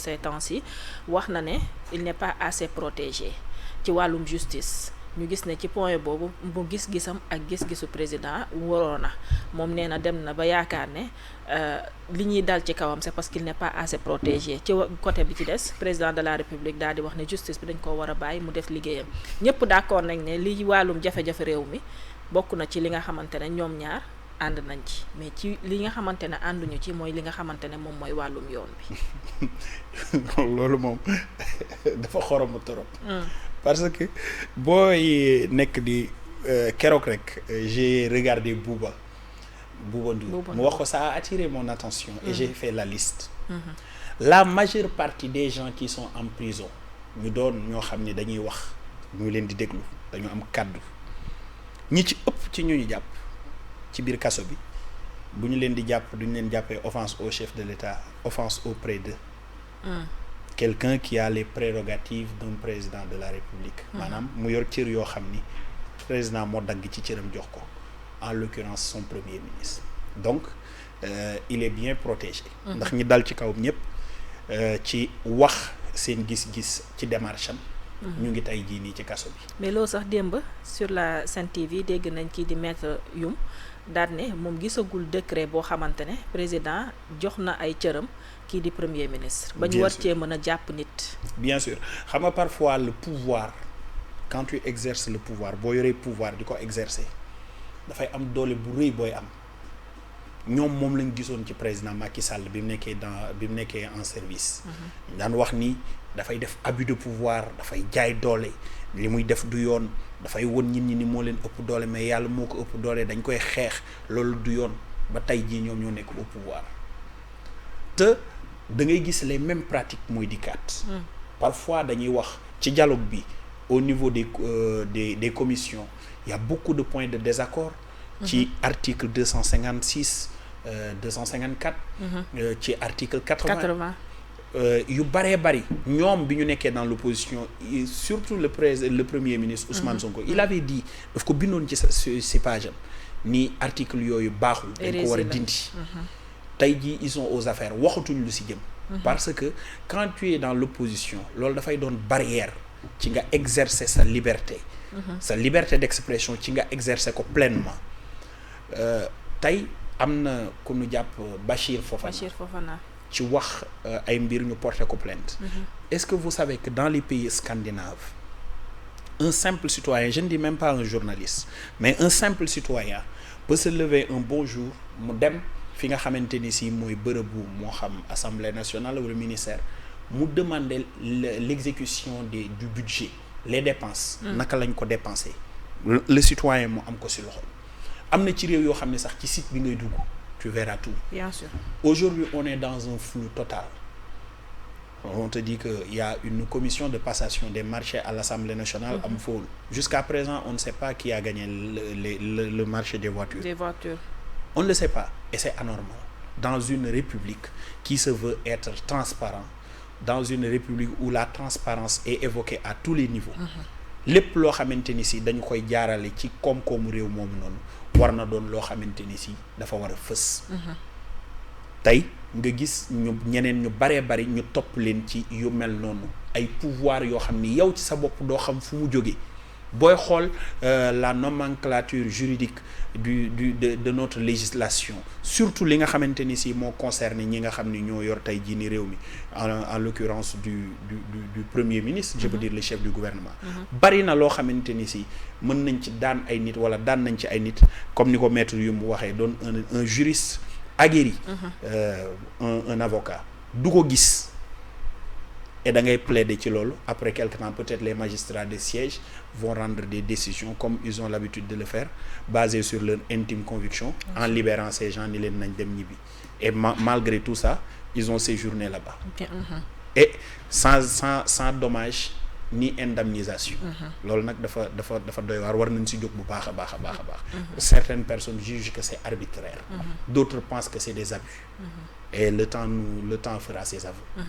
ces temps-ci wax na ne il n'est pas assez protégé ci wàllum justice ñu gis ne ci point boobu bu gis-gisam ak gis-gisu président waroon na moom nee na dem na ba yaakaar ne li ñuy dal ci kawam c'est parce qu'il n'est pas assez protégé ci côté bi ci des président de la république daal di wax ne justice bi dañ ko war a bàyyi mu def liggéeyam ñëpp d'accord nañ ne li wàllum jafe-jafe réew mi bokk na ci li nga xamante ne ñoom ñaar ànd nañ ci mais ci li nga xamante ne ànduñu ci mooy li nga xamante ne moom mooy wàllum yoon bi. loolu moom dafa xoromu trop. parce que booy nekk di keroog rek j'ai regardé Bouba Ndour mu wax ko ça a attiré mon attention et j'ai fait la liste. La majeure partie des gens qui sont en prison ñu doon ñoo xam ni dañuy wax ñu leen di déglu dañu am kàddu ñi ci ëpp ci ñu jàpp ci biir kaso bi bu ñu leen di jàpp duñu leen jàppee offense au chef de l'État, offense auprès d'eux. Quelqu'un qui a les prérogatives d'un président de la République. maanaam mu yor cër yoo xam ni président moo dagg ci cëram jox ko en l'occurrence son premier ministre donc il est bien protégé. ndax ñi dal ci kawam ñëpp ci wax seen gis-gis ci démarche am. ñu ngi tey jii nii ci kaso bi. mais loolu sax démb sur la Sen TV dégg nañ kii di maître Youm daal ne moom gisagul décret boo xamante ne président jox na ay cëram kii di premier ministre. ba ñu war cee mën a jàpp nit. bien sûr xam nga parfois le pouvoir quand tu exerces le pouvoir boo yoree pouvoir di ko exercer dafay am doole bu rëy booy am ñoom moom lañ gisoon ci président Macky Sall bi mu nekkee en service. daan wax ni dafay def abus de pouvoir dafay jaay doole li muy def du yoon dafay won nit ñi ni moo leen ëpp doole mais yàlla moo ko ëpp doole dañ koy xeex loolu du yoon ba tey jii ñoom ñoo nekk au pouvoir te da ngay gis les mêmes pratiques mooy dikkaat. parfois dañuy wax ci dialogue bi au niveau des commissions il y a beaucoup de points de désaccord. ci article 256 254. ci article 80. yu bëree bëri ñoom bi ñu nekkee dans l'opposition surtout le premier ministre Ousmane Sonko il avait dit daf ko bindoon ci page am ni article yooyu baaxul dañ ko war a dindi tey jii ils sont aux affaires waxatuñ lu ci jëm parce que quand tu es dans l'opposition loolu dafay doon barrière ci nga exercer sa liberté d'expression ci nga exercer ko pleinement tey am na ku ñu jàpp Bachir Fofana ci wax ay mbir ñu porter ko plainte. Est-ce que vous savez que dans les pays scandinaves un simple citoyen je ne dis même pas un journaliste mais un simple citoyen peut se lever un beau jour mu dem fi nga xamante ni si mooy bërëbu moo xam assemblée nationale wala ministère mu demander l'exécution du budget les dépenses naka lañ ko dépenser le citoyen mu am ko ci loxo am na ci réew yoo xam ne sax ci site bi ngay dugg tu verras tout. Bien sûr. Aujourd'hui, on est dans un flou total. On te dit qu'il y a une commission de passation des marchés à l'Assemblée nationale am fool. Jusqu'à présent, on ne sait pas qui a gagné le marché des voitures. On ne le sait pas et c'est anormal. Dans une république qui se veut être transparent, dans une république où la transparence est évoquée à tous les niveaux. lépp loo xamante ni si dañu koy jaarale ci koom-koomu réew moomu noonu war na doon loo xamante ni si dafa war a fës. tey nga gis ñeneen ñu baree bari ñu topp leen ci yu mel noonu ay pouvoir yoo xam ni yow ci sa bopp doo xam fu mu jógee booy xool la nomenclature juridique de notre législation surtout li nga xamante ni si moo concerne ñi nga xam ni ñoo yor tey jii ni réew mi en l'occurrence du premier ministre je peux dire le chef du gouvernement bari na loo xamante ni si mën nañ ci daan ay nit wala daan nañ ci ay nit comme ni ko maître yu mu waxee doon un juriste aguerri un avocat du ko gis et da ngay plaider ci loolu après quelque temps peut-être les magistrats de siège vont rendre des décisions comme ils ont l'habitude de le faire basées sur leur intime conviction en libérant ces gens ni leen nañ dem ñibbi et malgré tout ça ils ont séjourné là-bas et sans dommage ni indemnisation loolu nag dafa doy war nañ ci jóg bu baax a baax certaines personnes jugent que c'est arbitraire d'autres pensent que c'est des abus et le temps fera ses aveux